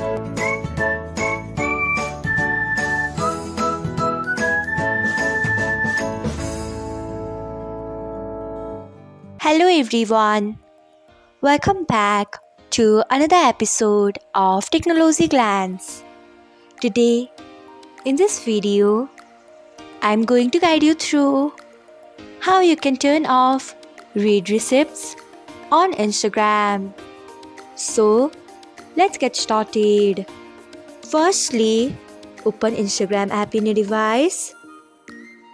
Hello everyone, welcome back to another episode of Technologyglance. Today, in this video, I'm going to guide you through how you can turn off read receipts on Instagram. So, let's get started. Firstly, open Instagram app in your device.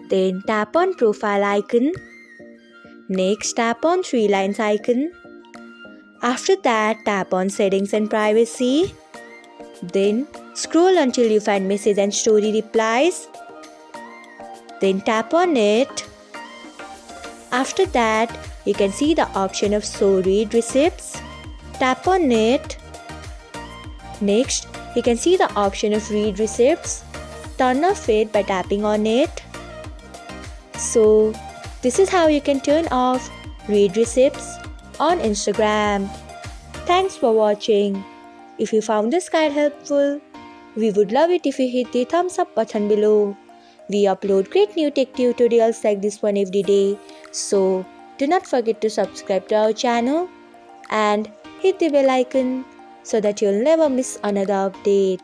Then tap on profile icon. Next, tap on three lines icon. After that, tap on settings and privacy. Then scroll until you find message and story replies. Then tap on it. After that, you can see the option of show read receipts. Tap on it. Next, you can see the option of read receipts. Turn off it by tapping on it. So, this is how you can turn off read receipts on Instagram. Thanks for watching. If you found this guide helpful, we would love it if you hit the thumbs up button below. We upload great new tech tutorials like this one every day. So, do not forget to subscribe to our channel and hit the bell icon so that you'll never miss another update.